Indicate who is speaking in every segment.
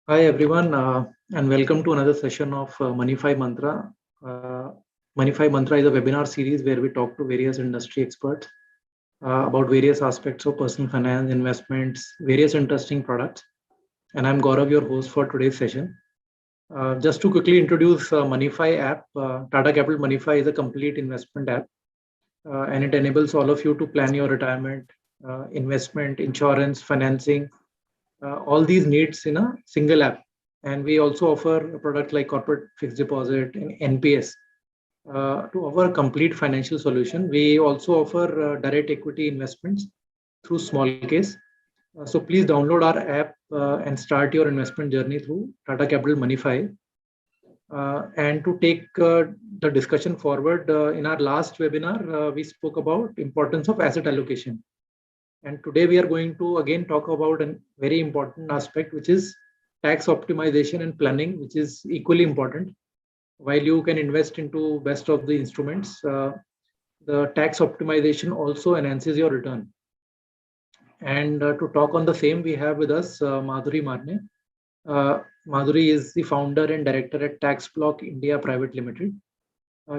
Speaker 1: Hi everyone, and welcome to another session of Moneyfy Mantra. Uh, Moneyfy Mantra is a webinar series where we talk to various industry experts about various aspects of personal finance, investments, various interesting products. And I'm Gaurav, your host for today's session. Just to quickly introduce Moneyfy app, Tata Capital Moneyfy is a complete investment app, and it enables all of you to plan your retirement, investment, insurance, financing, all these needs in a single app. And we also offer a product like corporate fixed deposit and NPS to offer a complete financial solution. We also offer direct equity investments through small case. So please download our app and start your investment journey through Tata Capital Moneyfy. And to take the discussion forward, in our last webinar, we spoke about importance of asset allocation. And today we are going to again talk about a very important aspect, which is tax optimization and planning, which is equally important. While you can invest into best of the instruments, the tax optimization also enhances your return. And to talk on the same, we have with us Madhuri Marne. Madhuri is the founder and director at Taxblock India Private Limited.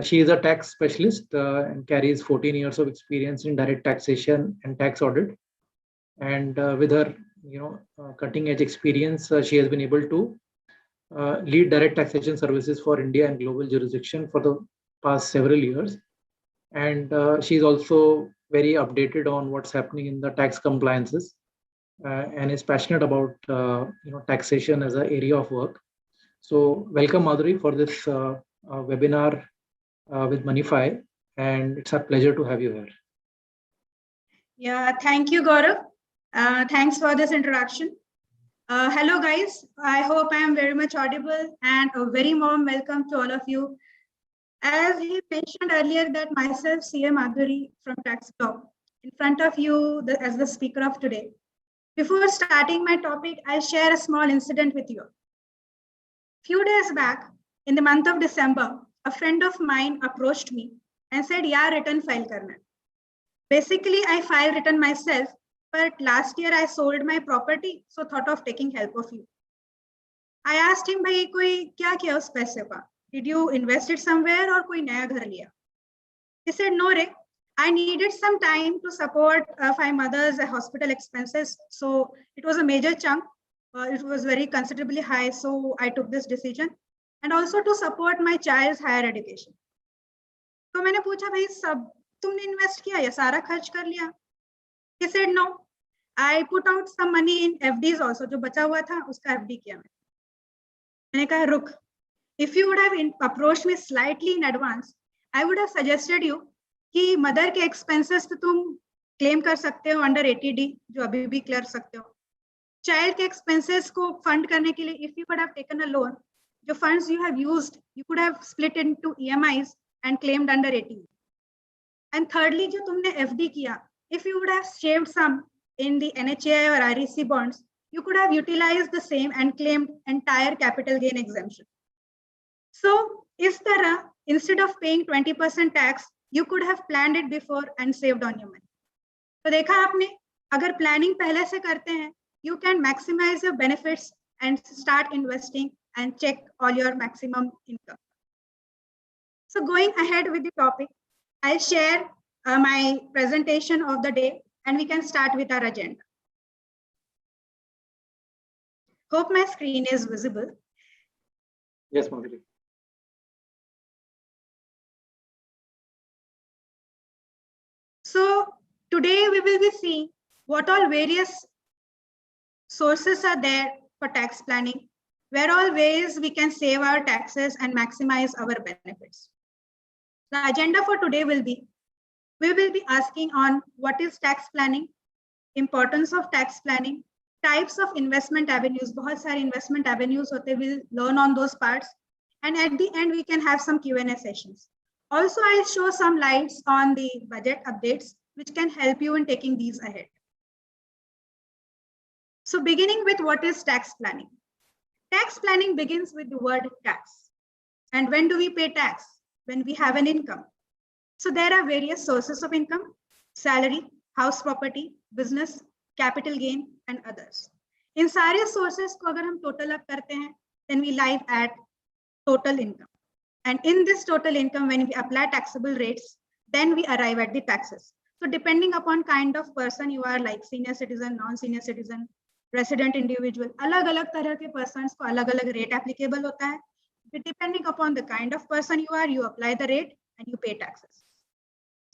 Speaker 1: She is a tax specialist and carries 14 years of experience in direct taxation and tax audit. And with her, cutting edge experience, she has been able to lead direct taxation services for India and global jurisdiction for the past several years. And she's also very updated on what's happening in the tax compliances and is passionate about taxation as an area of work. So welcome, Madhuri, for this webinar with Moneyfy, and it's a pleasure to have you here.
Speaker 2: Yeah, thank you, Gaurav. Thanks for this introduction. Hello, guys. I hope I am very much audible, and a very warm welcome to all of you. As he mentioned earlier, that myself, CA Madhuri from Taxblock, in front of you as the speaker of today. Before starting my topic, I'll share a small incident with you. Few days back, in the month of December, a friend of mine approached me and said, "Yeah, return file karna." Basically, I file return myself, but last year I sold my property, so thought of taking help of you. I asked him, "Bhai, koi kya kiya us paise ka? Did you invest it somewhere or koi naya ghar liya?" He said, "No, Re, I needed some time to support my mother's hospital expenses. So it was a major chunk. It was very considerably high. So I took this decision, and also to support my child's higher education." तो मैंने पूछा, "भाई सब तुमने invest किया या सारा खर्च कर लिया?" He said, "No, I put out some money in FDs also. जो बचा हुआ था उसका FD किया मैंने कहा, "रुक, if you would have approached me slightly in advance, I would have suggested you कि मदर के एक्सपेंसेस तो तुम क्लेम कर सकते हो अंडर 80D, जो अभी भी कर सकते हो. चाइल्ड के एक्सपेंसेस को फंड करने के लिए if you could have taken a loan, जो funds you have used, you could have split into EMIs and claimed under 80. And thirdly, जो तुमने FD किया, if you would have saved some in the NHAI or REC bonds, you could have utilized the same and claimed entire capital gain exemption. So, is तरह, instead of paying 20% tax, you could have planned it before and saved on your money." तो देखा आपने, अगर planning पहले से करते हैं, you can maximize your benefits and start investing and check all your maximum income. So going ahead with the topic, I'll share my presentation of the day, and we can start with our agenda. Hope my screen is visible.
Speaker 1: Yes, Madhuri.
Speaker 2: So today we will be seeing what all various sources are there for tax planning, where all ways we can save our taxes and maximize our benefits. The agenda for today will be, we will be asking on what is tax planning, importance of tax planning, types of investment avenues, बहुत सारे investment avenues होते, we'll learn on those parts, and at the end we can have some Q&A sessions. Also, I'll show some lights on the budget updates, which can help you in taking these ahead. So beginning with what is tax planning. Tax planning begins with the word tax. And when do we pay tax? When we have an income. So there are various sources of income: salary, house property, business, capital gain, and others. इन सारे sources को अगर हम total up करते हैं, then we arrive at total income. And in this total income, when we apply taxable rates, then we arrive at the taxes. So depending upon kind of person you are, like senior citizen, non-senior citizen, resident individual, अलग-अलग तरह के persons को अलग-अलग rate applicable होता है. Depending upon the kind of person you are, you apply the rate and you pay taxes.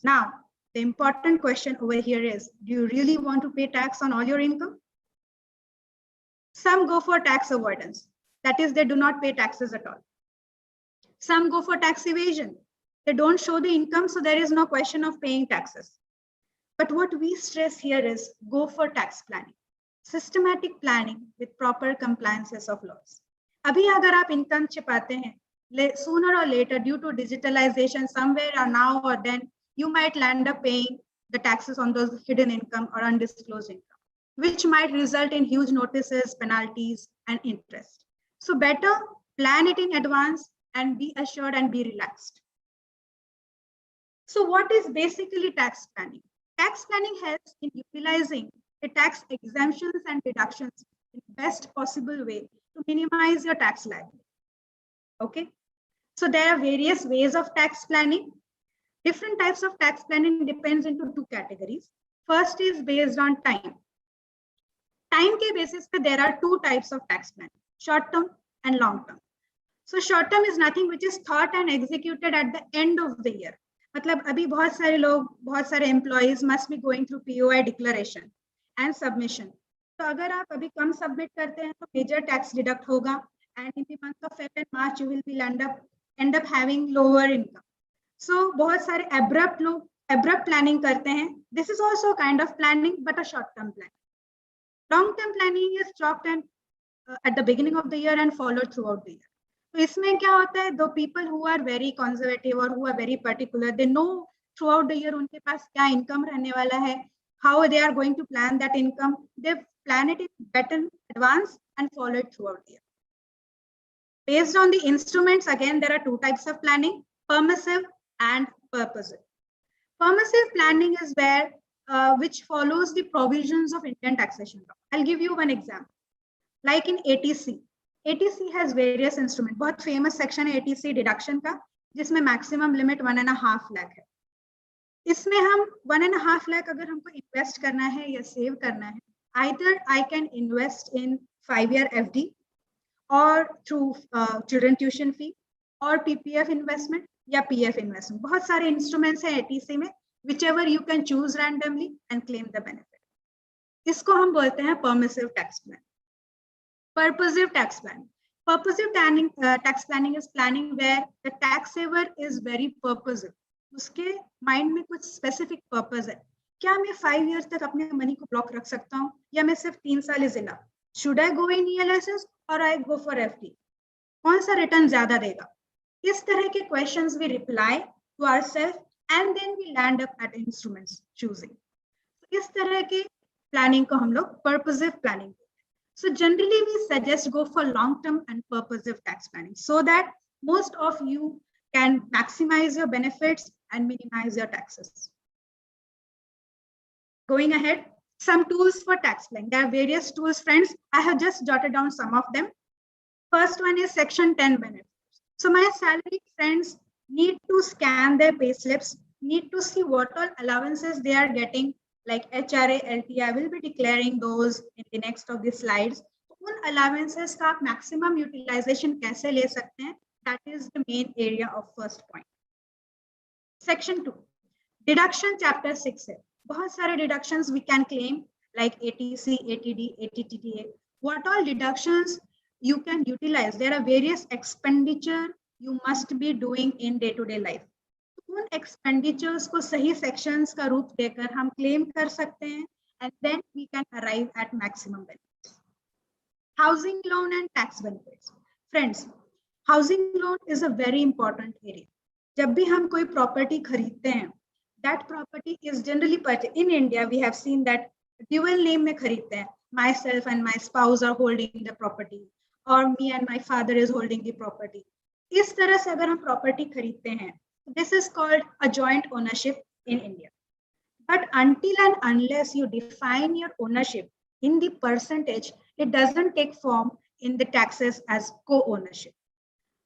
Speaker 2: Now, the important question over here is, do you really want to pay tax on all your income? Some go for tax avoidance. That is, they do not pay taxes at all. Some go for tax evasion. They don't show the income, so there is no question of paying taxes. But what we stress here is go for tax planning. Systematic planning with proper compliances of laws. अभी अगर आप income छिपाते हैं, sooner or later, due to digitalization, somewhere or now or then, you might land up paying the taxes on those hidden income or undisclosed income, which might result in huge notices, penalties, and interest. So better plan it in advance and be assured and be relaxed. So what is basically tax planning? Tax planning helps in utilizing the tax exemptions and deductions in the best possible way to minimize your tax liability. Okay. So there are various ways of tax planning. Different types of tax planning depends into two categories. First is based on time. Time ke basis pe there are two types of tax planning, short term and long term. So short term is nothing which is thought and executed at the end of the year. मतलब अभी बहुत सारे लोग, बहुत सारे employees must be going through POI declaration and submission. तो अगर आप अभी कम submit करते हैं तो major tax deduct होगा, and in the month of February and March you will be end up having lower income. So बहुत सारे abrupt planning करते हैं. This is also a kind of planning, but a short term planning. Long term planning is chalked and at the beginning of the year and followed throughout the year. तो इसमें क्या होता है, दो people who are very conservative or who are very particular, they know throughout the year उनके पास क्या income रहने वाला है, how they are going to plan that income. They plan it in better advance and follow it throughout the year. Based on the instruments, again, there are two types of planning, permissive and purposive. Permissive planning is where which follows the provisions of Indian taxation law. I'll give you one example. Like in ATC. ATC has various instruments. बहुत famous section है ATC deduction का, जिसमें maximum limit 1.5 lakh है. इसमें हम 1.5 lakh अगर हमको invest करना है या save करना है, either I can invest in 5-year FD or through children tuition fee or PPF investment या PF investment. बहुत सारे instruments हैं ATC में, whichever you can choose randomly and claim the benefit. इसको हम बोलते हैं permissive tax plan. Purposive tax planning. Purposive tax planning is planning where the tax saver is very purposive. उसके mind में कुछ specific purpose है. क्या मैं 5 years तक अपने money को block रख सकता हूँ या मैं सिर्फ 3 साल is enough? Should I go in ELSS or I go for FD? कौन सा return ज़्यादा देगा? इस तरह के questions we reply to ourselves and then we land up at instruments choosing. इस तरह के planning को हम लोग purposive planning. So generally we suggest go for long-term and purposive tax planning so that most of you can maximize your benefits and minimize your taxes. Going ahead, some tools for tax planning. There are various tools, friends. I have just jotted down some of them. First one is Section 10 benefits. So my salaried friends need to scan their pay slips, need to see what all allowances they are getting, like HRA, LT. I will be declaring those in the next of the slides. उन allowances का maximum utilization कैसे ले सकते हैं? That is the main area of first point. Section 2, deduction chapter 6 है. बहुत सारे deductions we can claim like ATC, ATD, ATTTA. What all deductions you can utilize? There are various expenditure you must be doing in day-to-day life. उन expenditures को सही sections का रूप देकर हम claim कर सकते हैं and then we can arrive at maximum benefits. Housing loan and tax benefits. Friends, housing loan is a very important area. जब भी हम कोई property खरीदते हैं, that property is generally purchased. In India, we have seen that dual name में खरीदते हैं. Myself and my spouse are holding the property, or me and my father is holding the property. इस तरह से अगर हम property खरीदते हैं, this is called a joint ownership in India. But until and unless you define your ownership in the percentage, It doesn't take form in the taxes as co-ownership.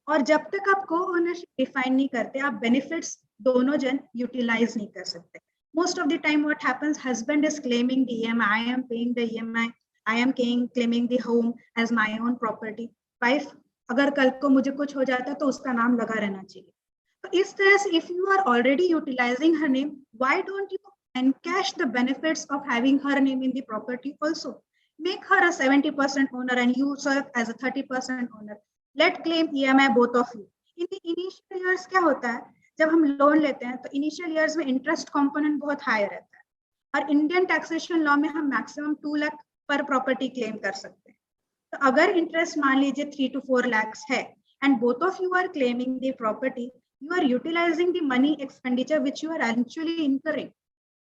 Speaker 2: और जब तक आप co-ownership define नहीं करते, आप benefits दोनों जन utilize नहीं कर सकते. Most of the time what happens, husband is claiming the EMI, I am paying the EMI, I am claiming the home as my own property. Wife, अगर कल को मुझे कुछ हो जाता तो उसका नाम लगा रहना चाहिए. तो इस तरह से if you are already utilizing her name, why don't you encash the benefits of having her name in the property also? Make her a 70% owner and you serve as a 30% owner. Let claim EMI both of you. In the initial years क्या होता है, जब हम loan लेते हैं तो initial years में interest component बहुत high रहता है, और Indian taxation law में हम maximum 2 lakh per property claim कर सकते हैं. तो अगर interest मान लीजिए 3 to 4 lakhs है and both of you are claiming the property, you are utilizing the money expenditure which you are actually incurring.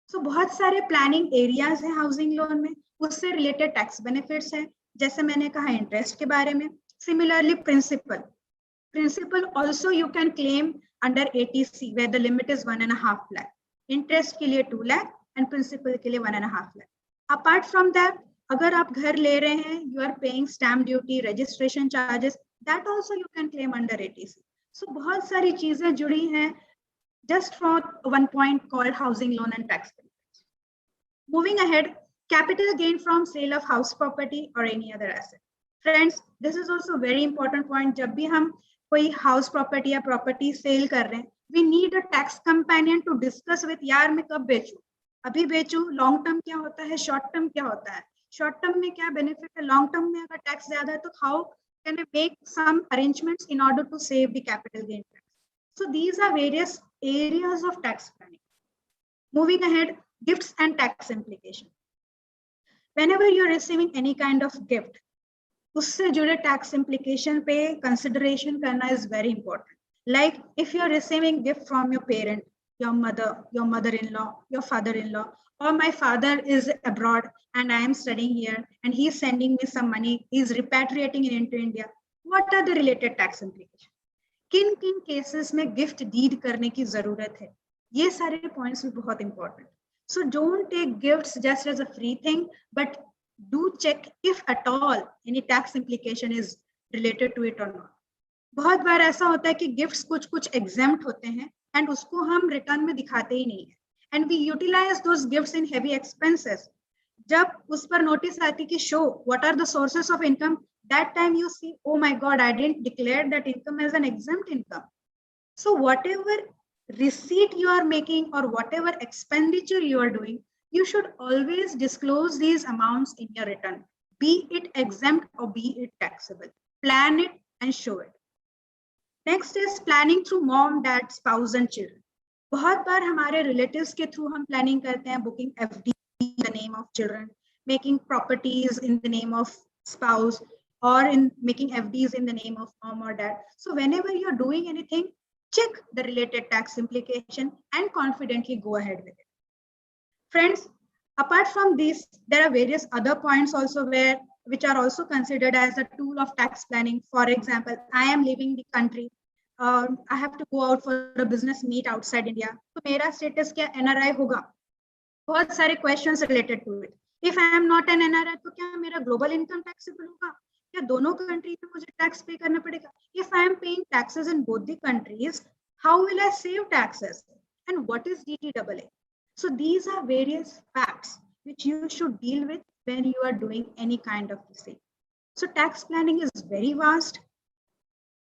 Speaker 2: So बहुत सारे planning areas हैं housing loan में, उससे related tax benefits हैं, जैसे मैंने कहा interest के बारे में. Similarly, principal also you can claim under ATC where the limit is 1.5 lakh. Interest के लिए 2 lakh and principal के लिए 1.5 lakh. Apart from that, अगर आप घर ले रहे हैं, you are paying stamp duty, registration charges, that also you can claim under ATC. So बहुत सारी चीजें जुड़ी हैं just from one point called housing loan and tax benefits. Moving ahead, capital gain from sale of house property or any other asset. Friends, this is also very important point. जब भी हम कोई house property या property sale कर रहे हैं, we need a tax companion to discuss with, यार मैं कब बेचूं, अभी बेचूं, long term क्या होता है, short term क्या होता है, short term में क्या benefit है, long term में अगर tax ज़्यादा है तो how can I make some arrangements in order to save the capital gain tax. So these are various areas of tax planning. Moving ahead, gifts and tax implication. Whenever you're receiving any kind of gift, उससे जुड़े tax implication पे consideration करना is very important. Like if you're receiving gift from your parent, your mother, your mother-in-law, your father-in-law, or my father is abroad and I am studying here and he's sending me some money, he's repatriating it into India. What are the related tax implications? किन किन cases में gift deed करने की जरूरत है? ये सारे points भी बहुत important. So don't take gifts just as a free thing, but do check if at all any tax implication is related to it or not. बहुत बार ऐसा होता है कि गिफ्ट्स कुछ exempt होते हैं and उसको हम रिटर्न में दिखाते ही नहीं है, and we utilize those gifts in heavy expenses. जब उस पर नोटिस आती कि show what are the sources of income, that time you see, oh my god, I didn't declare that income as an exempt income. So whatever receipt you are making or whatever expenditure you are doing, you should always disclose these amounts in your return, be it exempt or be it taxable. Plan it and show it. Next is planning through mom, dad, spouse and children. बहुत बार हमारे relatives के through हम planning करते हैं, booking FD in the name of children, making properties in the name of spouse, or in making FDs in the name of mom or dad. So whenever you're doing anything, check the related tax implication and confidently go ahead with it. Friends, apart from this, there are various other points also which are also considered as a tool of tax planning. For example, I am leaving the country. I have to go out for a business meet outside India. So मेरा status क्या NRI होगा? बहुत सारे questions related to it. If I am not an NRI, तो क्या मेरा global income taxable होगा? क्या दोनों country में मुझे tax pay करना पड़ेगा? If I am paying taxes in both the countries, how will I save taxes? And what is DTAA? So these are various facts which you should deal with when you are doing any kind of thing. So tax planning is very vast.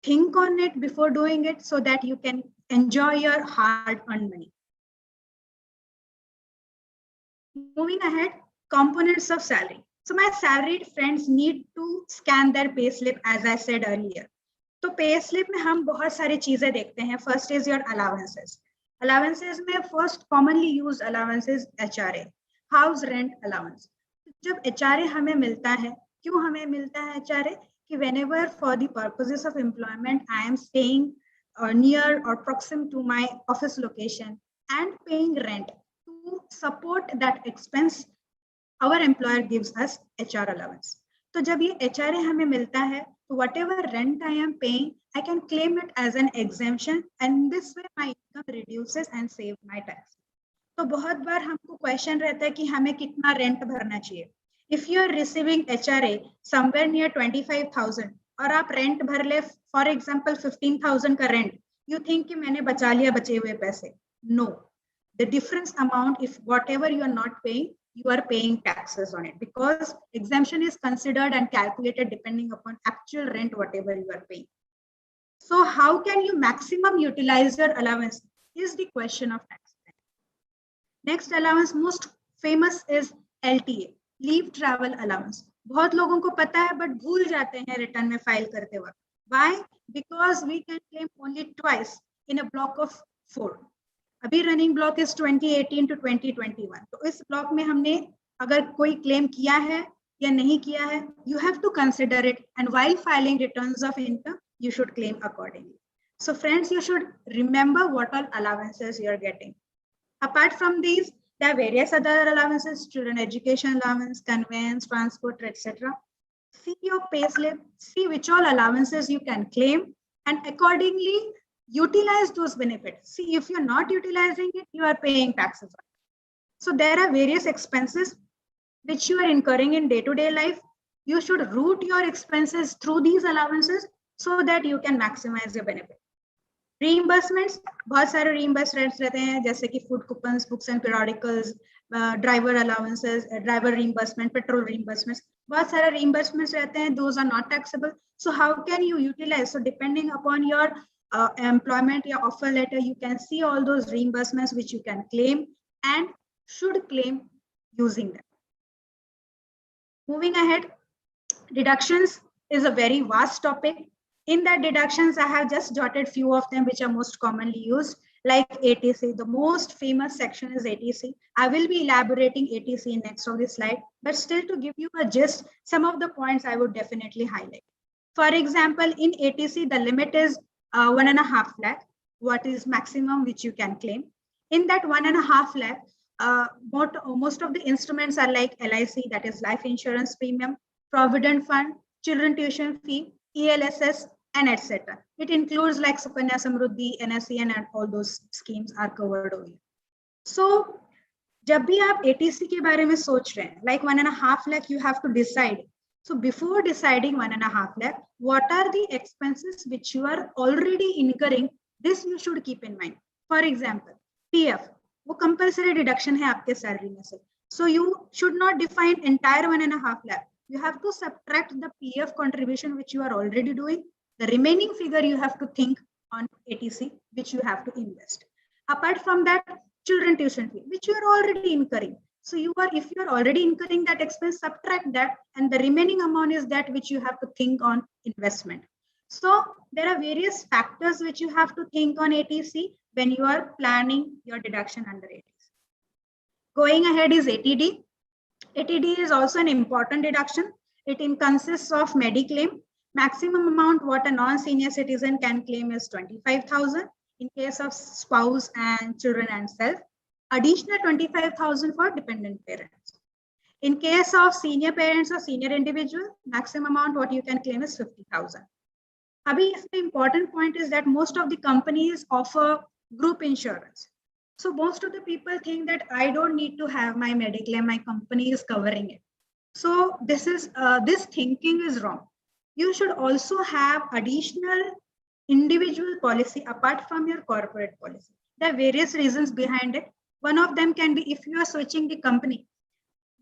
Speaker 2: Think on it before doing it so that you can enjoy your hard-earned money. Moving ahead, components of salary. So my salaried friends need to scan their payslip, as I said earlier. तो payslip में हम बहुत सारी चीजें देखते हैं. First is your allowances. Allowances में first commonly used allowance is HRA, house rent allowance. जब HRA हमें मिलता है, क्यों हमें मिलता है HRA? कि whenever for the purposes of employment I am staying near or proximate to my office location and paying rent to support that expense, our employer gives us HR allowance. तो जब ये HRA हमें मिलता है, तो whatever rent I am paying, I can claim it as an exemption, and this way my income reduces and save my tax. तो बहुत बार हमको क्वेश्चन रहता है कि हमें कितना रेंट भरना चाहिए. If you are receiving HRA somewhere near 25,000 और आप rent भर ले, for example 15,000 का rent, you think कि मैंने बचा लिया बचे हुए पैसे. No, the difference amount, if whatever you are not paying, you are paying taxes on it, because exemption is considered and calculated depending upon actual rent whatever you are paying. So how can you maximum utilize your allowance is the question of tax. Next allowance most famous is LTA, leave travel allowance. बहुत लोगों को पता है but भूल जाते हैं return में file करते वक्त. Why? Because we can claim only twice in a block of 4. अभी रनिंग ब्लॉक इज 2018 to 2021. तो इस ब्लॉक में हमने अगर कोई क्लेम किया है या नहीं किया है, you have to consider it, and while filing returns of income you should claim accordingly. So friends, you should remember what all allowances you are getting. Apart from these, there are various other allowances: student education allowance, conveyance, transport, etc. See your payslip, see which all allowances you can claim, and accordingly utilize those benefits. See, if you're not utilizing it, you are paying taxes. So there are various expenses which you are incurring in day-to-day life. You should route your expenses through these allowances so that you can maximize your benefit. Reimbursements, बहुत सारे reimbursements रहते हैं, जैसे कि food coupons, books and periodicals, driver allowances, driver reimbursement, petrol reimbursements. बहुत सारे reimbursements रहते हैं, those are not taxable. So how can you utilize? So depending upon your employment, your offer letter, you can see all those reimbursements which you can claim and should claim using them. Moving ahead, deductions is a very vast topic. In that deductions, I have just jotted few of them which are most commonly used, like ATC. The most famous section is ATC. I will be elaborating ATC in next of the slide, but still to give you a gist, some of the points I would definitely highlight. For example, in ATC, the limit is 1.5 lakh. What is maximum which you can claim? In that 1.5 lakh, most of the instruments are like LIC, that is life insurance premium, provident fund, children tuition fee, ELSS, and etc. It includes like Sukanya Samruddhi, NSCN, and all those schemes are covered over here. So, जब भी आप ATC के बारे में सोच रहे हैं, like 1.5 lakh, you have to decide. So before deciding 1.5 lakh, what are the expenses which you are already incurring? This you should keep in mind. For example, PF, वो compulsory deduction है आपके salary में से. So you should not define entire 1.5 lakh. You have to subtract the PF contribution which you are already doing. The remaining figure you have to think on ATC, which you have to invest. Apart from that, children tuition fee, which you are already incurring. So if you are already incurring that expense, subtract that, and the remaining amount is that which you have to think on investment. So there are various factors which you have to think on ATC when you are planning your deduction under ATC. Going ahead is ATD. ATD is also an important deduction. It consists of Mediclaim. Maximum amount what a non-senior citizen can claim is 25,000 in case of spouse and children and self. Additional 25,000 for dependent parents. In case of senior parents or senior individual, maximum amount what you can claim is 50,000. Abhi, the important point is that most of the companies offer group insurance. So most of the people think that I don't need to have my Mediclaim, my company is covering it. So this thinking is wrong. You should also have additional individual policy apart from your corporate policy. There are various reasons behind it. One of them can be if you are switching the company,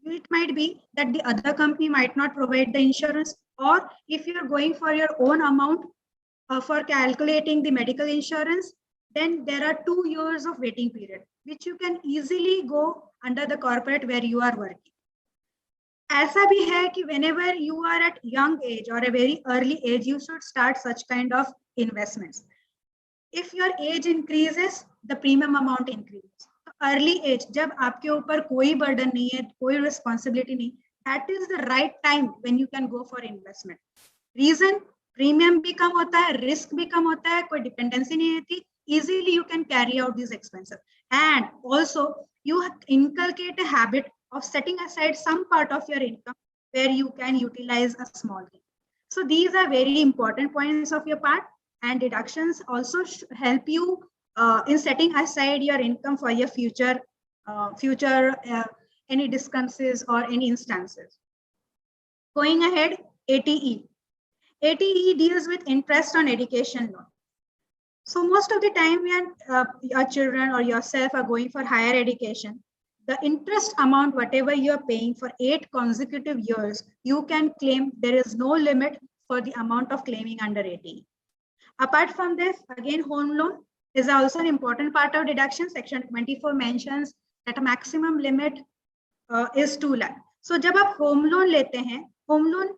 Speaker 2: it might be that the other company might not provide the insurance, or if you are going for your own amount for calculating the medical insurance, then there are 2 years of waiting period, which you can easily go under the corporate where you are working. ऐसा भी है कि whenever you are at young age or a very early age, you should start such kind of investments. If your age increases, the premium amount increases. Early age, जब आपके ऊपर कोई burden नहीं है, कोई responsibility नहीं, that is the right time when you can go for investment. Reason, premium भी कम होता है, risk भी कम होता है, कोई dependency नहीं रहती. Easily you can carry out these expenses, and also you inculcate a habit of setting aside some part of your income where you can utilize a small gain. So these are very important points of your part, and deductions also help you in setting aside your income for your future any discrepancies or any instances. Going ahead, ATE. ATE deals with interest on education loan. So most of the time when your children or yourself are going for higher education, the interest amount, whatever you are paying for 8 consecutive years, you can claim. There is no limit for the amount of claiming under ATE. Apart from this, again, home loan is also an important part of deduction. Section 24 mentions that a maximum limit is 2 lakh. So जब आप home loan लेते हैं, home loan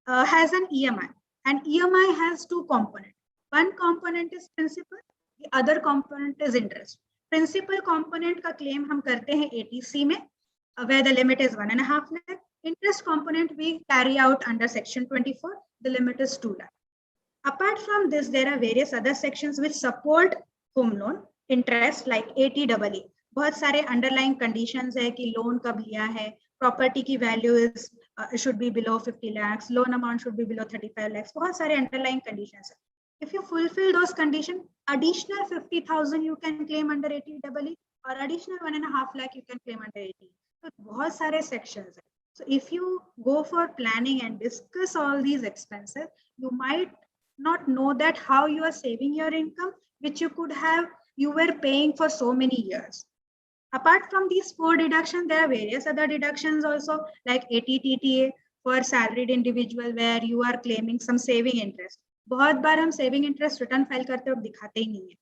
Speaker 2: has an EMI, and EMI has 2 components. One component is principal, the other component is interest. Principal component का claim हम करते हैं ATC में, where the limit is 1.5 lakh. Interest component we carry out under section 24, the limit is 2 lakh. Apart from this, there are various other sections which support home loan interest like ATEE. बहुत सारे underlying conditions है कि loan कब लिया है, property की value is should be below 50 lakhs, loan amount should be below 35 lakhs. बहुत सारे underlying conditions है. If you fulfill those conditions, additional 50,000 you can claim under ATEE, or additional 1.5 lakh you can claim under ATEE. So बहुत सारे sections है. So if you go for planning and discuss all these expenses, you might not know that how you are saving your income, which you were paying for so many years. Apart from these 4 deductions, there are various other deductions also, like ATTTA for salaried individual, where you are claiming some saving interest. बहुत बार हम saving interest return file करते वक्त दिखाते ही नहीं है.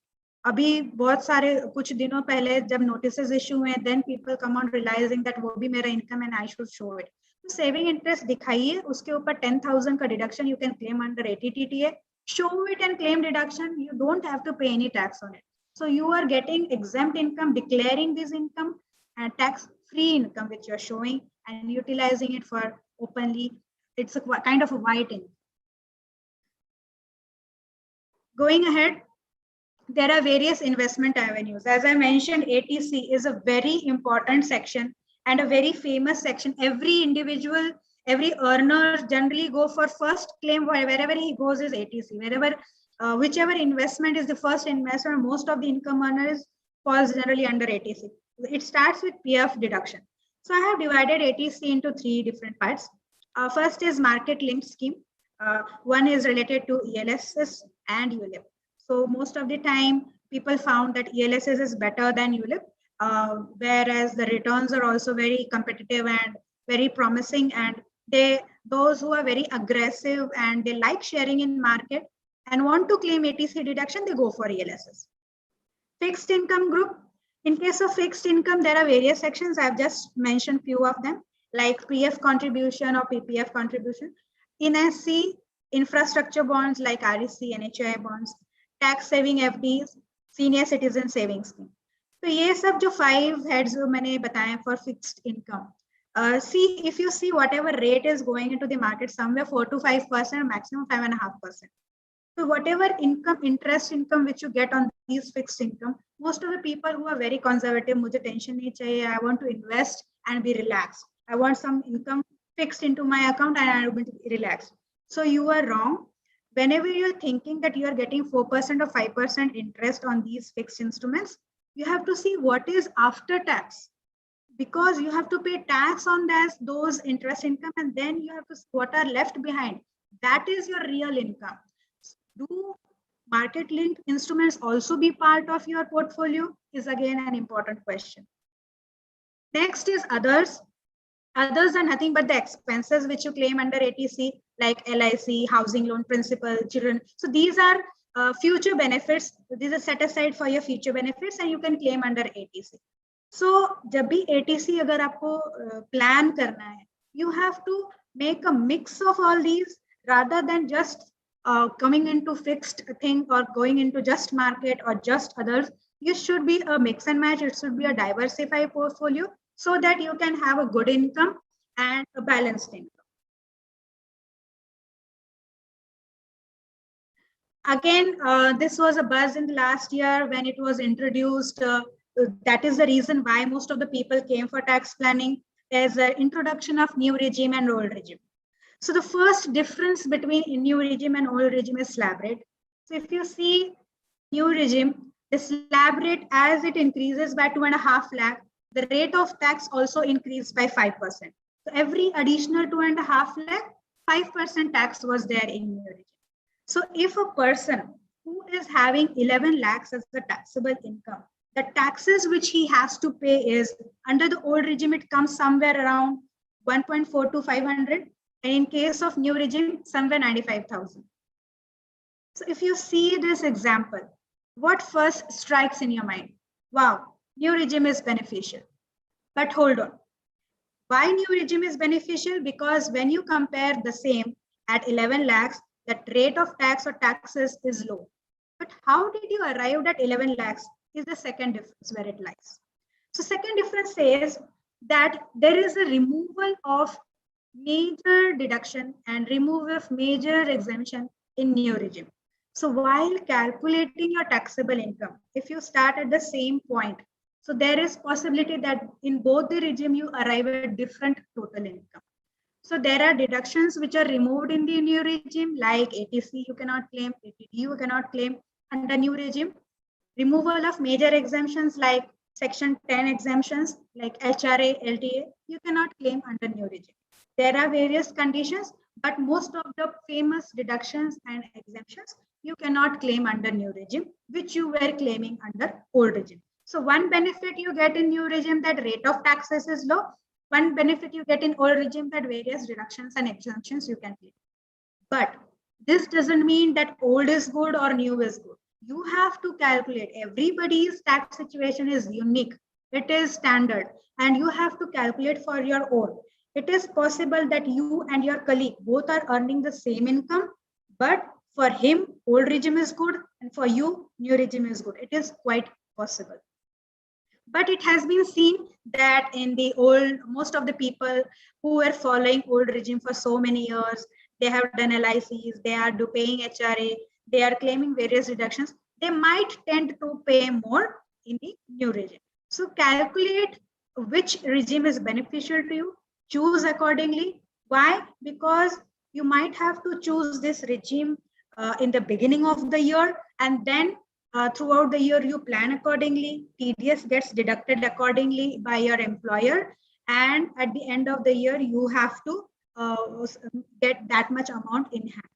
Speaker 2: अभी बहुत सारे कुछ दिनों पहले जब notices issue हुए, then people come on realizing that वो भी मेरा income and I should show it. तो saving interest दिखाइए, उसके ऊपर 10,000 का deduction you can claim under ATTTA. Show it and claim deduction. You don't have to pay any tax on it. So you are getting exempt income, declaring this income and tax-free income which you are showing and utilizing it for openly. It's a kind of a white income. Going ahead, there are various investment avenues. As I mentioned, ATC is a very important section and a very famous section. Every individual, every earner generally go for first claim wherever he goes is ATC. Wherever, whichever investment is the first investment, most of the income earners falls generally under ATC. It starts with PF deduction. So I have divided ATC into 3 different parts. First is market linked scheme. One is related to ELSS and ULIP. So most of the time, people found that ELSS is better than ULIP, whereas the returns are also very competitive and very promising. And those who are very aggressive and they like sharing in market and want to claim ATC deduction, they go for ELSS. Fixed income group. In case of fixed income, there are various sections. I've just mentioned few of them, like PF contribution or PPF contribution. In SC, infrastructure bonds like REC, NHI bonds, tax saving FDs, senior citizen savings scheme. So ये सब जो 5 heads जो मैंने बताया for fixed income. See, if you see whatever rate is going into the market, somewhere 4 to 5%, maximum 5.5%. So whatever income, interest income which you get on these fixed income, most of the people who are very conservative, मुझे tension नहीं चाहिए, I want to invest and be relaxed. I want some income fixed into my account and I will be relaxed. So you are wrong. Whenever you're thinking that you are getting 4% or 5% interest on these fixed instruments, you have to see what is after tax, because you have to pay tax on those interest income, and then you have to see what are left behind. That is your real income. Do market linked instruments also be part of your portfolio is again an important question. Next is others. Others are nothing but the expenses which you claim under ATC, like LIC, housing loan, principal, children. So these are future benefits. These are set aside for your future benefits and you can claim under ATC. So जब भी ATC अगर आपको plan करना है, you have to make a mix of all these rather than just coming into fixed thing or going into just market or just others. You should be a mix and match. It should be a diversified portfolio so that you can have a good income and a balanced income. Again, this was a buzz in the last year when it was introduced. That is the reason why most of the people came for tax planning. There's an introduction of new regime and old regime. So the first difference between new regime and old regime is slab rate. So if you see new regime, the slab rate, as it increases by 2.5 lakh, the rate of tax also increased by 5%. So every additional 2.5 lakh, 5% tax was there in new regime. So if a person who is having 11 lakhs as the taxable income, the taxes which he has to pay is under the old regime, it comes somewhere around 1.4 to 500. And in case of new regime, somewhere 95,000. So if you see this example, what first strikes in your mind? Wow, new regime is beneficial. But hold on. Why new regime is beneficial? Because when you compare the same at 11 lakhs, that rate of tax or taxes is low. But how did you arrive at 11 lakhs is the second difference where it lies. So second difference says that there is a removal of major deduction and removal of major exemption in new regime. So while calculating your taxable income, if you start at the same point, so there is possibility that in both the regime you arrive at different total income. So there are deductions which are removed in the new regime, like ATC you cannot claim, ATD you cannot claim under new regime. Removal of major exemptions like Section 10 exemptions like HRA, LTA, you cannot claim under new regime. There are various conditions, but most of the famous deductions and exemptions you cannot claim under new regime, which you were claiming under old regime. So one benefit you get in new regime, that rate of taxes is low. One benefit you get in old regime, that various deductions and exemptions you can claim. But this doesn't mean that old is good or new is good. You have to calculate. Everybody's tax situation is unique. It is standard, and you have to calculate for your own. It is possible that you and your colleague both are earning the same income, but for him, old regime is good, and for you, new regime is good. It is quite possible. But it has been seen that in the old, most of the people who were following old regime for so many years, they have done LICs, they are paying HRA, they are claiming various deductions, they might tend to pay more in the new regime. So calculate which regime is beneficial to you, choose accordingly. Why? Because you might have to choose this regime in the beginning of the year, and then throughout the year you plan accordingly. TDS gets deducted accordingly by your employer, and at the end of the year you have to get that much amount in hand.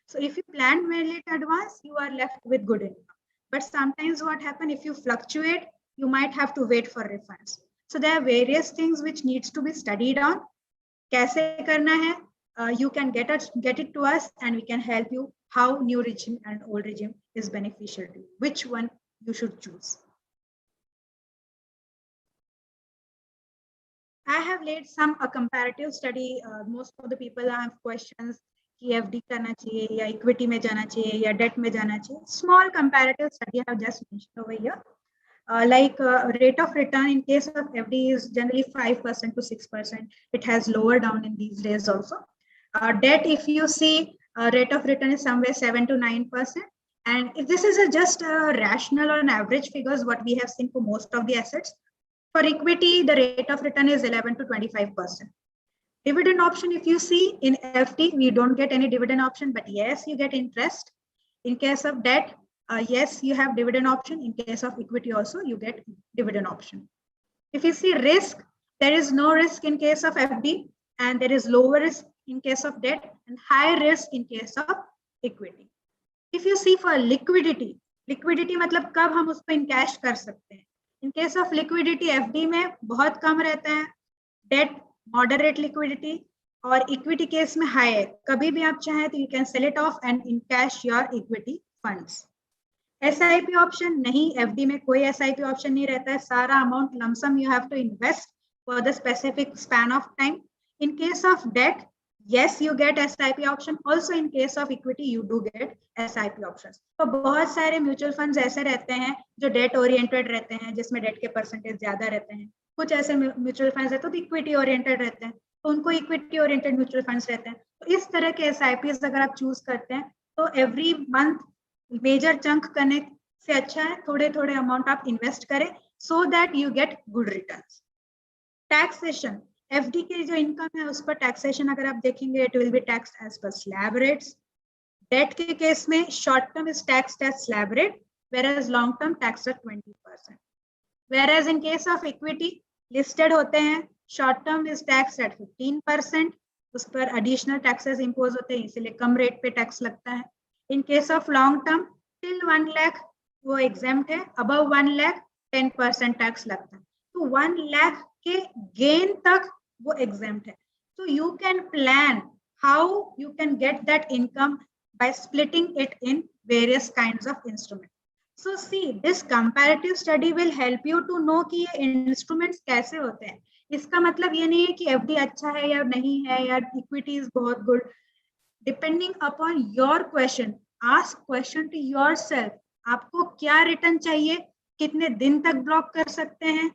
Speaker 2: So if you plan well in advance, you are left with good income. But sometimes what happens, if you fluctuate, you might have to wait for refunds. So there are various things which needs to be studied on. Kaise karna hai? You can get it to us, and we can help you how new regime and old regime is beneficial to you, which one you should choose. I have laid a comparative study. Most of the people have questions कि FD करना चाहिए या equity में जाना चाहिए या debt में जाना चाहिए. Small comparative study I have just mentioned over here. Rate of return in case of FD is generally 5% to 6%. It has lower down in these days also. Debt, if you see, rate of return is somewhere 7 to 9%. And if this is just a rational or an average figures, what we have seen for most of the assets. For equity, the rate of return is 11 to 25%. Dividend option, if you see in FD, we don't get any dividend option, but yes, you get interest. In case of debt, yes, you have dividend option. In case of equity also, you get dividend option. If you see risk, there is no risk in case of FD, and there is lower risk in case of debt and high risk in case of equity. If you see for liquidity मतलब कब हम उसको in cash कर सकते हैं. In case of liquidity, FD में बहुत कम रहता है, debt moderate liquidity, और equity case में high है. कभी भी आप चाहें तो you can sell it off and in cash your equity funds. SIP option नहीं, FD में कोई SIP option नहीं रहता है. सारा amount lump sum you have to invest for the specific span of time. In case of debt, yes, you get SIP option. Also, in case of equity, you do get SIP options. तो बहुत सारे mutual funds ऐसे रहते हैं जो date oriented रहते हैं, जिसमें डेट के परसेंटेज ज्यादा रहते हैं. कुछ ऐसे म्यूचुअल फंड्स रहते हैं तो इक्विटी ओरिएंटेड रहते हैं, तो उनको इक्विटी ओरिएंटेड म्यूचुअल फंड्स रहते हैं. तो इस तरह के SIPs अगर आप चूज करते हैं तो एवरी मंथ मेजर चंक करने से अच्छा है थोड़े थोड़े अमाउंट आप इन्वेस्ट करें, so that you get good returns. Taxation, FD की जो इनकम है उस पर टैक्सेशन अगर आप देखेंगे, it will be taxed as per slab rates. Debt के केस में short term is taxed as slab rate, whereas long term taxed at 20%. Whereas in case of equity, listed होते हैं, short term is tax at 15%, उस पर additional taxes impose होते हैं, इसलिए कम rate पे टैक्स लगता है. इन case of long term till 1 lakh वो एग्जेम्प्ट है, अबव 1 लाख 10% टैक्स लगता है. तो 1 लाख के गेन तक वो एग्जेम्प्ट है. So you can plan how you can get that income by splitting it in various kinds of instruments. So see, this comparative study will help you to know कि ये instruments कैसे होते हैं. इसका मतलब ये नहीं है कि FD अच्छा है या नहीं है या equity is बहुत good. Depending upon your question, ask question to yourself. आपको क्या रिटर्न चाहिए, कितने दिन तक ब्लॉक कर सकते हैं,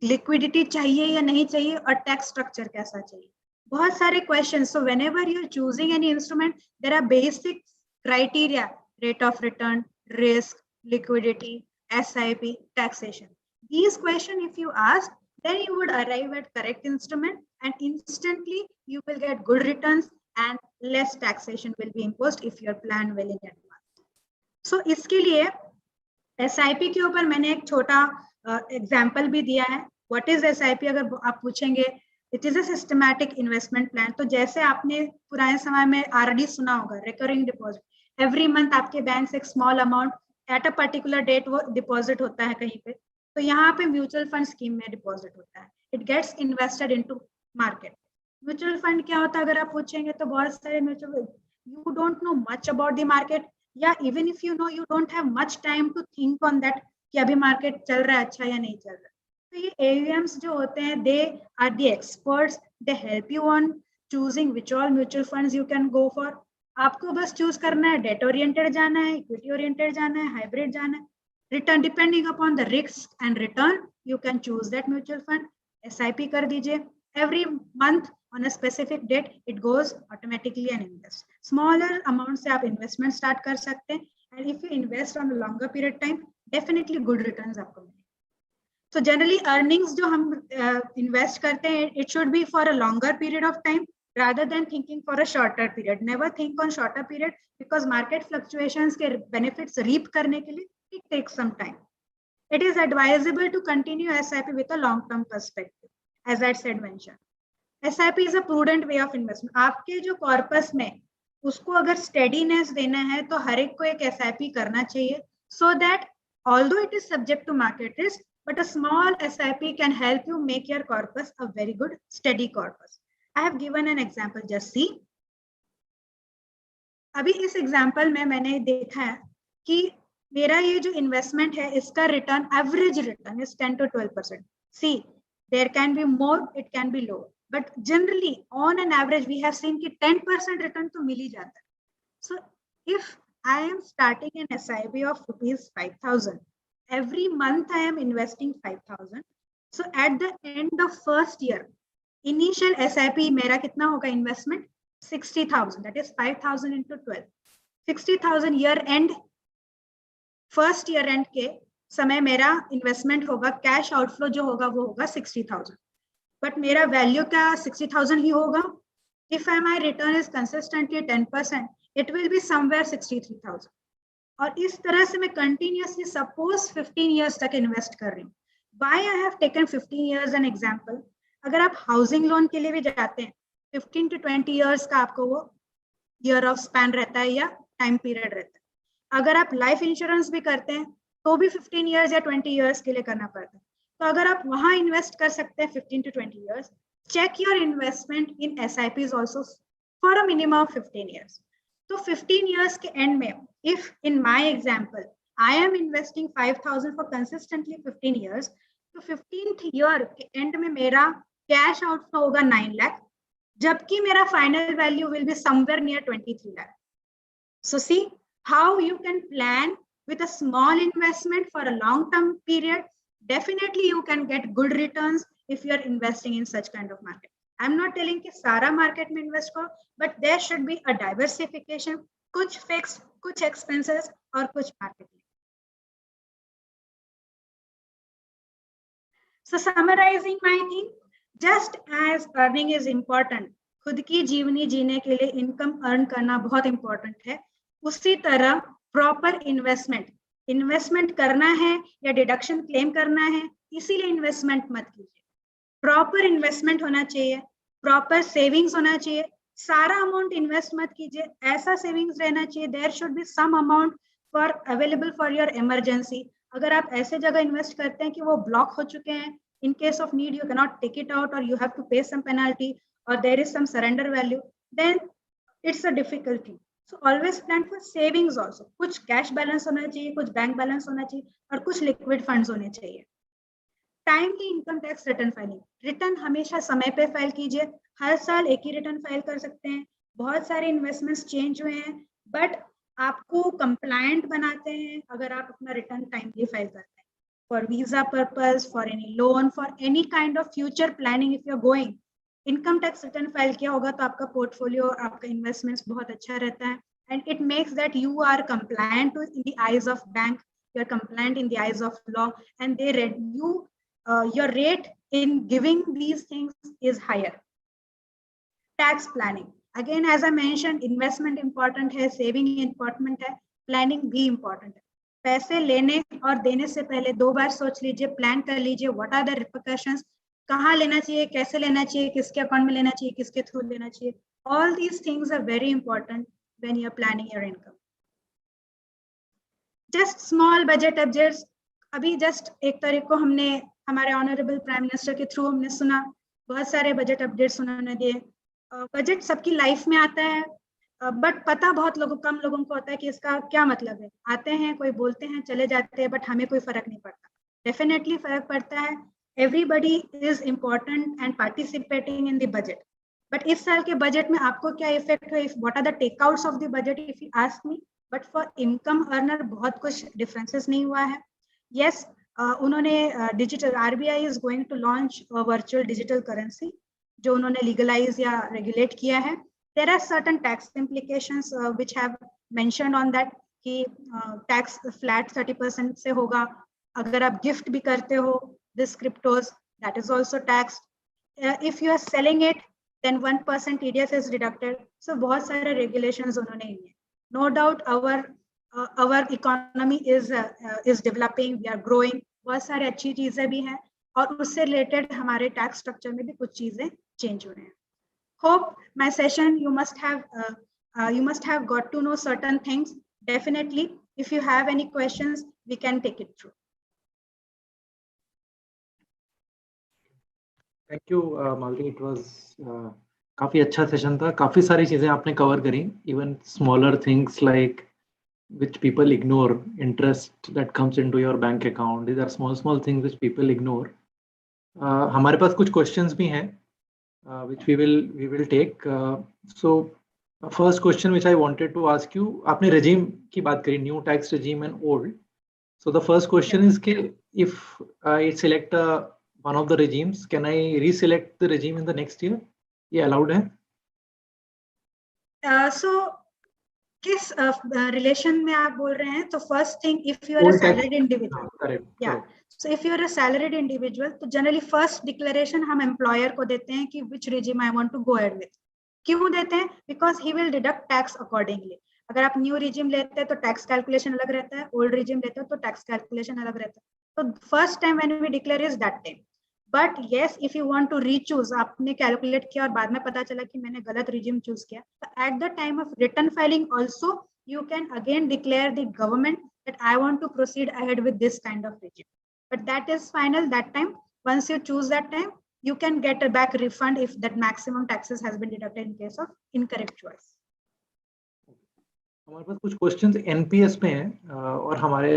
Speaker 2: लिक्विडिटी चाहिए या नहीं चाहिए, और टैक्स स्ट्रक्चर कैसा चाहिए. बहुत सारे questions. So whenever you're choosing any instrument, there are basic criteria: rate of return, risk, liquidity, SIP, taxation. These questions, if you ask, then you would arrive at correct instrument, and instantly you will get good returns and less taxation will be imposed if you're planned well in advance. So इसके लिए SIP के ऊपर मैंने एक छोटा example भी दिया है. What is SIP अगर आप पूछेंगे, it is a systematic investment plan. तो जैसे आपने पुराने समय में आरडी सुना होगा, रिकरिंग डिपॉजिट, एवरी मंथ आपके बैंक से एक small amount at a particular date वो डिपॉजिट होता है कहीं पे. तो यहाँ पे म्यूचुअल फंड स्कीम में डिपॉजिट होता है. It gets invested into market. Mutual fund क्या होता है अगर आप पूछेंगे तो बहुत सारे mutual, you don't know much about the market, या even if you know, you don't have much time to think on that कि अभी मार्केट चल रहा है अच्छा या नहीं चल रहा है. तो ये AUMs जो होते हैं, they are the experts, they help you on choosing which all mutual funds you can go for. आपको बस चूज करना है, डेट ओरिएंटेड जाना है, इक्विटी ओरिएंटेड जाना है, हाइब्रिड जाना है. Return depending upon the risk and return you can choose that mutual fund. SIP कर दीजिए, every month on a specific date it goes automatically and invest. Smaller amount से आप investment start कर सकते हैं, and if you invest on a longer period time, definitely good returns आपको मिलेंगे. So generally earnings जो हम invest करते हैं, it should be for a longer period of time rather than thinking for a shorter period. Never think on shorter period because market fluctuations के benefits reap करने के लिए it takes some time. It is advisable to continue SIP with a long-term perspective, as I said mentioned. SIP is a prudent way of investment. आपके जो corpus में उसको अगर steadiness देना है तो हर एक को एक SIP करना चाहिए, so that although it is subject to market risk, but a small SIP can help you make your corpus a very good steady corpus. I have given an example, just see. अभी इस example में मैंने देखा है कि मेरा ये जो इन्वेस्टमेंट है इसका return, average return is 10 to 12%. See, there can be more, it can be lower. But generally, on an average, we have seen कि 10% return तो मिल ही जाता है. So, if I am starting an SIP of ₹5,000, every month I am investing 5,000. So, at the end of first year, initial SIP मेरा कितना होगा investment? 60,000. That is 5,000 into 12. 60,000 year end, first year end के समय मेरा investment होगा, cash outflow जो होगा वो होगा 60,000. बट मेरा वैल्यू क्या 60,000 ही होगा. If my return is consistently 10%, it will be somewhere 63,000. और इस तरह से मैं कंटिन्यूअसली सपोज 15 इयर्स तक इन्वेस्ट कर रही हूँ. Why I have taken 15 years an example. अगर आप हाउसिंग लोन के लिए भी जाते हैं, 15 to 20 इयर्स का आपको वो ईयर ऑफ स्पैन रहता है या टाइम पीरियड रहता है. अगर आप लाइफ इंश्योरेंस भी करते हैं तो भी 15 इयर्स या 20 इयर्स के लिए करना पड़ता है. तो अगर आप वहां इन्वेस्ट कर सकते हैं 15 to 20 years, check your investment in SIPs also for a minimum of 15 years. तो 15 इयर्स के एंड में, if in my example I am investing 5,000 for consistently 15 years, तो 15th ईयर के एंड में मेरा कैश आउटफ्लो होगा 9 लाख, जबकि मेरा final value will be somewhere near 23 lakh. So see how you can plan with a small investment for a long term period. Definitely you can get good returns if you are investing in such kind of market. I'm not telling कि सारा market में invest करो, but there should be a diversification, कुछ fixed, कुछ expenses और कुछ marketing. So summarizing my thing, just as earning is important, खुद की जीवनी जीने के लिए इनकम अर्न करना बहुत इंपॉर्टेंट है, उसी तरह प्रॉपर इन्वेस्टमेंट करना है या डिडक्शन क्लेम करना है, इसीलिए इन्वेस्टमेंट मत कीजिए. प्रॉपर इन्वेस्टमेंट होना चाहिए, प्रॉपर सेविंग्स होना चाहिए, सारा अमाउंट इन्वेस्ट मत कीजिए, ऐसा सेविंग्स रहना चाहिए, there should be some amount for available for your emergency. अगर आप ऐसे जगह इन्वेस्ट करते हैं कि वो ब्लॉक हो चुके हैं, in case of need you cannot take it out और you have to pay some penalty और there is some surrender value, then it's a difficulty. So always plan for savings also, कुछ cash balance होना चाहिए, कुछ bank balance होना चाहिए और कुछ लिक्विड फंड्स होने चाहिए। Timely income tax return filing, return हमेशा समय पे फाइल कीजिए, हर साल एक ही रिटर्न फाइल कर सकते हैं। बहुत सारे इन्वेस्टमेंट्स चेंज हुए हैं बट आपको कंप्लायंट बनाते हैं अगर आप अपना रिटर्न टाइमली फाइल करते हैं, for visa purpose, for any loan, for any kind of future planning. If you are going, income tax return file किया होगा तो आपका पोर्टफोलियो, आपका इन्वेस्टमेंट्स बहुत अच्छा रहता है, and it makes that you are compliant in the eyes of bank, you are compliant in the eyes of law, and they read you, your rate in giving these things is higher. Tax planning, again as I mentioned, investment important है, saving important है, planning भी important है। पैसे लेने और देने से पहले 2 बार सोच लीजिए, प्लान कर लीजिए, what are the repercussions, कहाँ लेना चाहिए, कैसे लेना चाहिए, किसके अकाउंट में लेना चाहिए, किसके थ्रू लेना चाहिए। all these things are very important when you are planning your income. Just small budget updates, अभी जस्ट 1 तारीख को हमने हमारे ऑनरेबल प्राइम मिनिस्टर के थ्रू हमने सुना, बहुत सारे बजट अपडेट्स उन्होंने दिए। बजट सबकी लाइफ में आता है बट पता बहुत कम लोगों को होता है कि इसका क्या मतलब है। आते हैं, कोई बोलते हैं, चले जाते हैं, बट हमें कोई फर्क नहीं पड़ता। डेफिनेटली फर्क पड़ता है, everybody is important and participating in the budget. But इस साल के बजट में आपको क्या इफेक्ट हुआ, what are the takeouts of the budget if you ask me, but for income earner बहुत कुछ डिफरेंसेस नहीं हुआ है। यस, उन्होंने digital, RBI is going to launch virtual digital currency जो उन्होंने लीगलाइज या रेगुलेट किया है। There are certain tax implications which have mentioned on that कि टैक्स फ्लैट 30% से होगा। अगर आप गिफ्ट भी करते हो this cryptos, that is also tax. If you are selling it then 1% TDS is deducted. So बहुत सारे regulations उन्होंने लिए। No doubt our economy is developing, we are growing, बहुत सारे अच्छी चीजें भी हैं और उससे related हमारे tax structure में भी कुछ चीजें change हो रहे हैं। Hope my session you must have got to know certain things. Definitely, if you have any questions, we can take it through.
Speaker 1: Thank you Madhuri, it was काफी अच्छा सेशन था, काफी सारी चीजें आपने कवर करी, even smaller things like which people ignore, interest that comes into your bank account. These are small things which people ignore. हमारे पास कुछ questions भी हैं which we will take. So first question which I wanted to ask you, आपने regime की बात करी, new tax regime and old. So the first question is कि if I select one of the regimes, can I reselect the regime in the next year? ये allowed है?
Speaker 2: So किस relation में आप बोल रहे हैं? तो first thing, if you are a salaried individual, या so if you are a salaried individual तो जनरली फर्स्ट डिक्लेरेशन हम एम्प्लॉयर को देते हैं कि which regime I want to go ahead with. क्यों देते हैं? Because he will deduct tax accordingly. अगर आप न्यू रिजिम लेते हैं तो टैक्स कैलकुलेशन अलग रहता है, ओल्ड रिजिम लेते हो तो टैक्स कैलकुलेशन अलग रहता है। तो first time when we declare is that time. But yes, if you want to rechoose, आपने कैलकुलेट किया और बाद में पता चला कि मैंने गलत रिजिम चूज किया, तो at the time of return filing also you can again declare the government that I want to proceed ahead with this kind of regime. But that is final that time. Once you choose that time, you can get a back refund if that maximum taxes has been deducted in case of incorrect choice.
Speaker 1: हमारे पास कुछ questions NPS में हैं और हमारे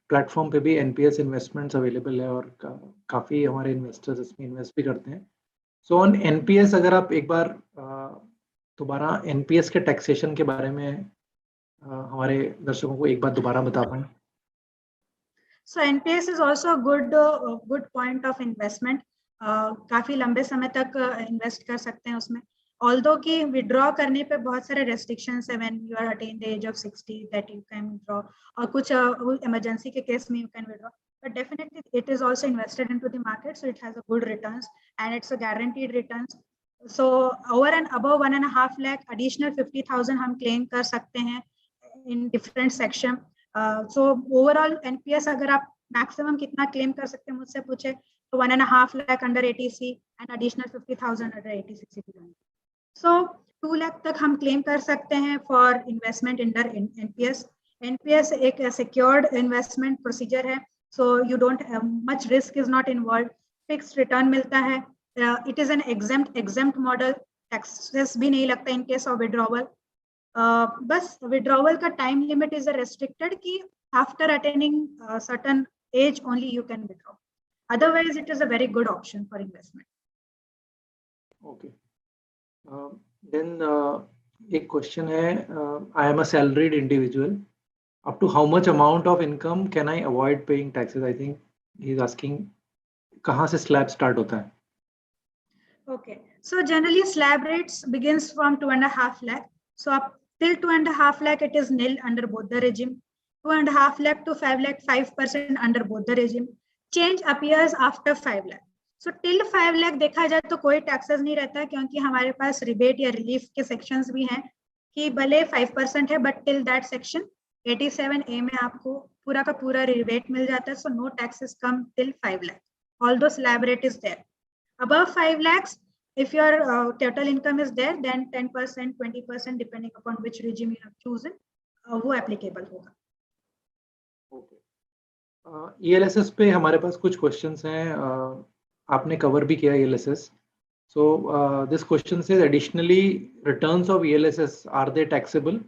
Speaker 1: platform पे भी NPS investments available है और काफ़ी हमारे इन्वेस्टर्स इसमें इन्वेस्ट भी करते हैं। सो ऑन एनपीएस, अगर आप एक बार दोबारा एनपीएस के टैक्सेशन के बारे में हमारे दर्शकों को एक बार दोबारा बता पाएं।
Speaker 2: So NPS is also a good point of investment. काफी लंबे समय तक इन्वेस्ट कर सकते हैं उसमें। Although कि विड्रॉ करने पे बहुत सारे restrictions है, when you are attained the age of 60 that you can withdraw, और कुछ emergency के केस में you can withdraw. But definitely it is also invested into the market, so it has a good returns and it's a guaranteed returns. So over and above 1.5 lakh additional 50,000 हम claim कर सकते हैं in different section. So overall NPS अगर आप maximum कितना claim कर सकते हैं, मुझसे पूछे So 1.5 lakh under ATC and additional 50,000 under ATC. So 2 lakh तक हम claim कर सकते हैं for investment under NPS. NPS एक secured investment procedure है, so you don't have much risk is not involved. Fixed return मिलता है. It is an exempt model. Taxes भी नहीं लगता in case of withdrawal. बस withdrawal का time limit is restricted कि after attaining certain age only you can withdraw. Otherwise, it is a very good option for investment.
Speaker 1: Okay. Then एक question है, I am a salaried individual. Up to how much amount of income can I avoid paying taxes? I think he is asking कहाँ से slab start होता है?
Speaker 2: Okay. So generally slab rates begins from 2.5 lakh. So up till 2.5 lakh, it is nil under both the regime. 2.5 lakh to 5 lakh, 5% under both the regime. Change appears after 5 lakh. So till 5 lakh देखा जाए तो कोई taxes नहीं रहता क्योंकि हमारे पास rebate या relief के sections भी हैं कि भले 5% है but till that section 87A में आपको पूरा का पूरा rebate मिल जाता है. So no taxes come till 5 lakh. Although slab rate is there. Above 5 lakhs, if your total income is there, then 10%, 20%, depending upon which regime you have chosen, वो applicable होगा.
Speaker 1: Okay. ELSS पे हमारे पास कुछ questions हैं. आपने cover भी किया ELSS. So this question says additionally returns of ELSS, are they taxable?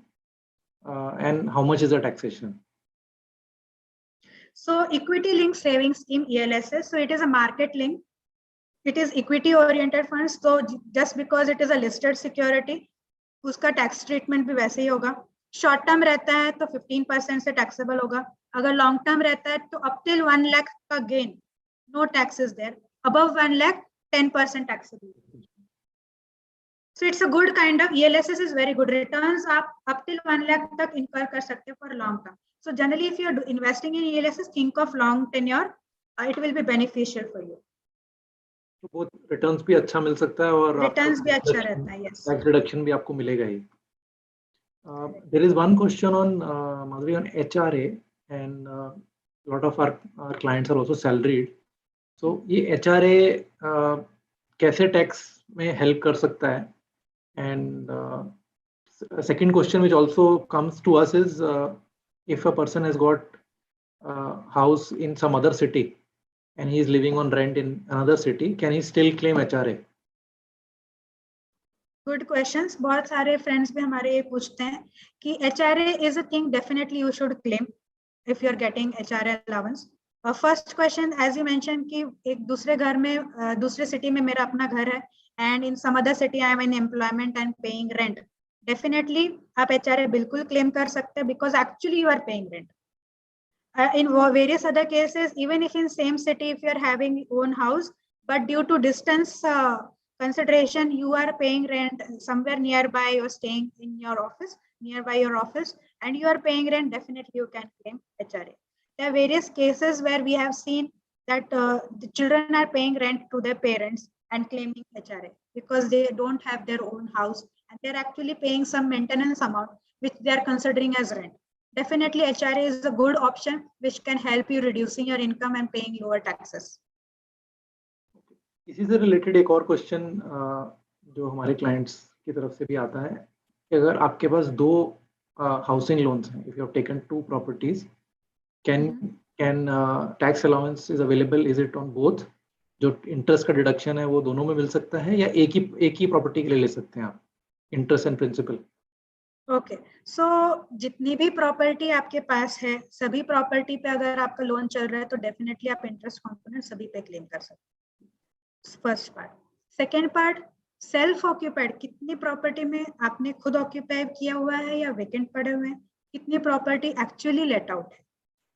Speaker 1: And how much is the taxation?
Speaker 2: So equity linked savings scheme ELSS. So it is a market link. It is equity oriented funds. So just because it is a listed security, उसका tax treatment भी वैसे ही होगा. Short term रहता है तो 15% से taxable होगा. अगर long term रहता है तो up till 1 lakh का gain, no tax is there. Above 1 lakh, 10% taxable. So it's a good kind of ELSS is very good. Returns up till 1 lakh तक incur कर सकते हैं for long term. So generally, if you are investing in ELSS, think of long tenure. It will be beneficial for you.
Speaker 1: तो बहुत returns भी अच्छा मिल सकता है और
Speaker 2: returns भी अच्छा रहता है. Yes.
Speaker 1: Tax reduction भी आपको मिलेगा ही. There is one question on Madhuri on HRA, and a lot of our clients are also salaried. So ये HRA कैसे tax में help कर सकता है? And second question which also comes to us is if a person has got house in some other city and he is living on rent in another city, can he still claim HRA?
Speaker 2: Good questions. बहुत सारे friends भी हमारे ये पूछते हैं कि HRA is a thing definitely you should claim if you are getting HRA allowance. First question, as you mentioned कि एक दूसरे घर में दूसरे city में मेरा अपना घर है and in some other city I am in employment and paying rent. Definitely आप HRA बिल्कुल claim कर सकते हैं because actually you are paying rent. In various other cases, even if in same city, if you are having own house, but due to distance consideration, you are paying rent somewhere nearby, you're staying in your office, nearby your office, and you are paying rent, definitely you can claim HRA. There are various cases where we have seen that the children are paying rent to their parents and claiming HRA because they don't have their own house and they're actually paying some maintenance amount which they are considering as rent. Definitely HRA is a good option which can help you reducing your income and paying lower taxes.
Speaker 1: इसी से related एक और question जो हमारे clients की तरफ से भी आता है कि अगर आपके पास दो हाउसिंग लोन्स हैं, if you have taken two properties, can tax allowance is available, is it on both? जो इंटरेस्ट का डिडक्शन है वो दोनों में मिल सकता है या एक ही प्रॉपर्टी के लिए ले सकते हैं आप, इंटरेस्ट एंड प्रिंसिपल?
Speaker 2: ओके, सो जितनी भी प्रॉपर्टी आपके पास है, सभी प्रॉपर्टी पे अगर आपका लोन चल रहा है तो डेफिनेटली आप इंटरेस्ट कंपोनेंट सभी पे क्लेम कर सकते हैं. First part. Second part, self occupied, कितनी प्रॉपर्टी में आपने खुद ऑक्यूपाई किया हुआ है या वेकेंट पड़े हुए हैं, कितनी प्रॉपर्टी एक्चुअली लेट आउट है.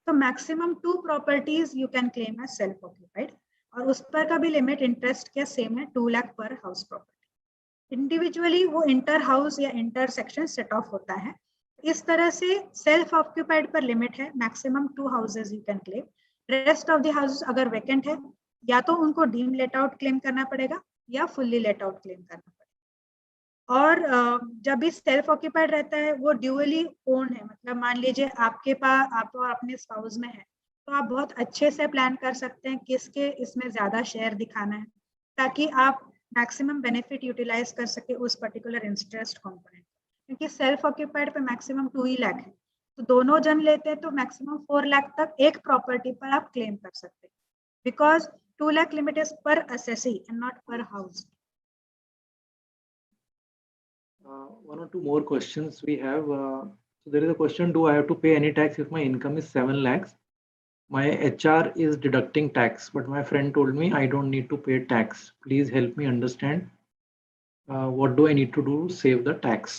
Speaker 2: तो maximum 2 properties you can claim as self occupied और उस पर का भी लिमिट इंटरेस्ट क्या सेम है, 2 लाख पर हाउस प्रॉपर्टी. इंडिविजुअली वो इंटर हाउस या इंटर सेक्शन सेट ऑफ होता है. इस तरह से सेल्फ ऑक्यूपाइड पर लिमिट है, maximum 2 houses you can claim. Rest of the houses अगर वेकेंट है या तो उनको डीम लेट आउट क्लेम करना पड़ेगा या फुल्ली लेट आउट क्लेम करना पड़ेगा. और जब भी सेल्फ ऑक्यूपाइड रहता है वो ड्यूअली ओन है, मतलब मान लीजिए आपके पास आप और अपने स्पाउस में है तो आप बहुत अच्छे से प्लान कर सकते हैं किसके इसमें ज्यादा शेयर दिखाना है, ताकि आप मैक्सिमम बेनिफिट यूटिलाइज कर सके उस पर्टिकुलर इंटरेस्ट कंपोनेंट। क्योंकि सेल्फ ऑक्यूपाइड पे मैक्सिमम 2 ही लाख है, तो दोनों जन लेते हैं तो मैक्सिमम 4 लाख तक एक प्रॉपर्टी पर आप क्लेम कर सकते हैं, because 2 lakh limit is per assessee and not per house.
Speaker 1: One or two more questions we have. So there is a question: do I have to pay any tax if my income is 7 lakhs? My HR is deducting tax, but my friend told me I don't need to pay tax. Please help me understand. What do I need to do to save the tax?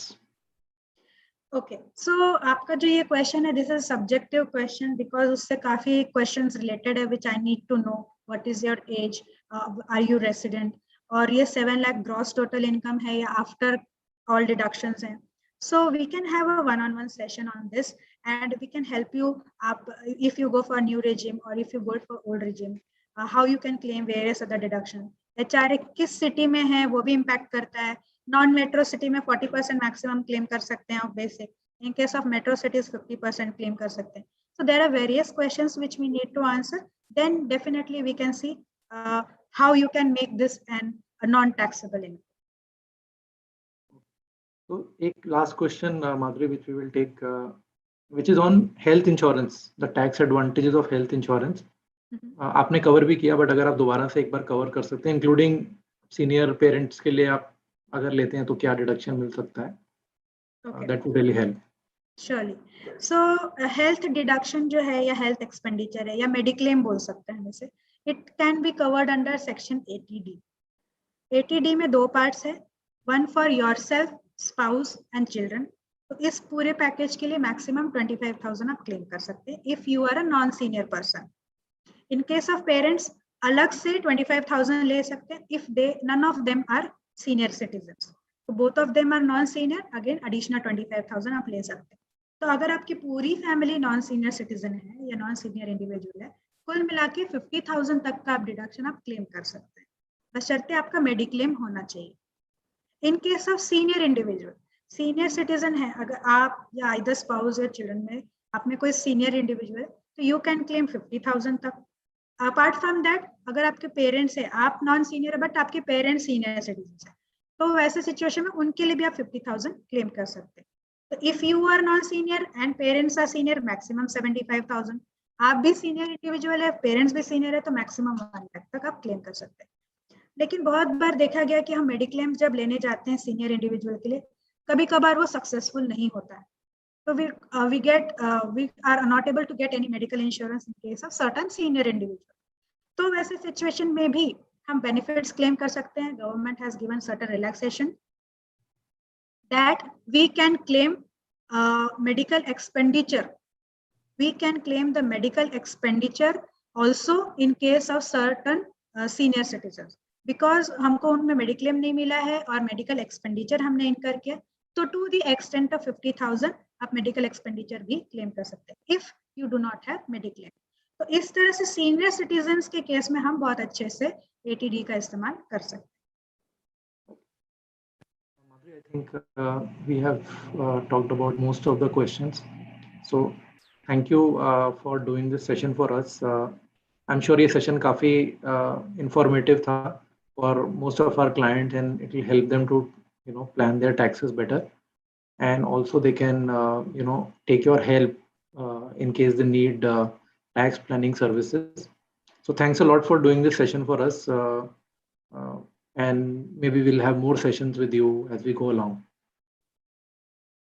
Speaker 2: Okay, so आपका जो ये question है, this is subjective question because उससे काफी questions related है which I need to know. What is your age? Are you resident? और ये 7 lakh gross total income है या after all deductions हैं? So we can have a one-on-one session on this, and we can help you up if you go for new regime or if you go for old regime, how you can claim various other deduction. HRA किस city में है वो भी impact करता है. Non metro city में 40% maximum claim कर सकते हैं of basic. In case of metro cities 50% claim कर सकते हैं. So there are various questions which we need to answer. Then definitely we can see how you can make this an non taxable income.
Speaker 1: So, एक last question, Madhuri, which we will take, which is on health insurance, the tax advantages of health insurance. आपने cover भी किया, but अगर आप दोबारा से एक बार cover कर सकते हैं, इंक्लूडिंग सीनियर पेरेंट्स के लिए आप अगर लेते हैं तो क्या डिडक्शन मिल सकता है? That would really help.
Speaker 2: Surely. So health deduction जो है या health expenditure है या mediclaim बोल सकते हैं वैसे, it can be covered under section 80D. 80D में 2 parts है, one for yourself, spouse and children. तो इस पूरे पैकेज के लिए मैक्सिमम 25,000 आप क्लेम कर सकते हैं if you are a non senior person. In case of parents अलग से 25,000 ले सकते हैं if they none of them are senior citizens. तो both of them are non senior, again additional 25,000 आप ले सकते हैं. तो अगर आपकी पूरी फैमिली नॉन सीनियर सिटीजन है या नॉन सीनियर इंडिविजुअल है, कुल मिला के 50,000 तक का आप डिडक्शन आप क्लेम कर सकते हैं, बशर्ते आपका मेडिक्लेम होना चाहिए. इन case of senior individual, senior citizen है, अगर आप या इधर स्पाउस या चिल्ड्रन में आप में कोई सीनियर इंडिविजुअल, तो यू कैन क्लेम 50,000 तक. अपार्ट फ्रॉम दैट, अगर आपके पेरेंट्स है, आप नॉन सीनियर है बट आपके पेरेंट्स सीनियर सिटीजन है, तो वैसे सिचुएशन में उनके लिए भी आप 50,000 क्लेम कर सकते हैं. तो if you are non senior and parents are senior, maximum 75,000. आप भी सीनियर इंडिविजुअल है, पेरेंट्स भी सीनियर है, तो मैक्सिमम 1 लाख तक आप क्लेम कर सकते हैं. लेकिन बहुत बार देखा गया कि हम मेडिक्लेम जब लेने जाते हैं सीनियर इंडिविजुअल के लिए, कभी कभार वो सक्सेसफुल नहीं होता है. तो we are not able to get any medical insurance in case of certain senior individual. तो वैसे सिचुएशन में भी हम बेनिफिट्स क्लेम कर सकते हैं. Government has given certain relaxation that we can claim medical expenditure. We can claim the medical expenditure also in case of certain senior citizens, because हमको उनमें मेडिक्लेम नहीं मिला है और मेडिकल एक्सपेंडिचर हमने इनकर किया, तो टू द एक्सटेंट ऑफ 50,000 आप मेडिकल एक्सपेंडिचर भी क्लेम कर सकते हैं if you do not have mediclaim. तो इस तरह से सीनियर सिटीजन्स के केस में हम बहुत अच्छे से 80D का इस्तेमाल कर सकते हैं.
Speaker 1: I think we have talked about most of the questions. So thank you for doing this session for us. I'm sure ये session काफी informative था for most of our clients, and it will help them to plan their taxes better, and also they can take your help in case they need tax planning services. So thanks a lot for doing this session for us. And maybe we'll have more sessions with you as we go along.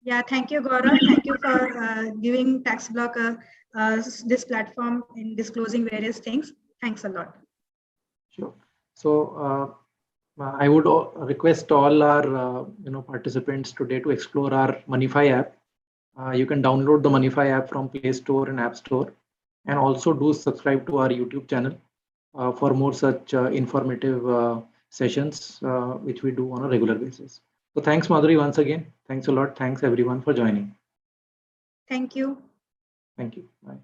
Speaker 2: Yeah, thank you, Gaurav. Thank you for giving Taxblock this platform in disclosing various things. Thanks a lot.
Speaker 1: Sure. So I would request all our participants today to explore our Moneyfy app. You can download the Moneyfy app from Play Store and App Store, and also do subscribe to our YouTube channel for more such informative sessions which we do on a regular basis. So thanks, Madhuri, once again. Thanks a lot. Thanks everyone for joining.
Speaker 2: Thank you.
Speaker 1: Thank you. Bye.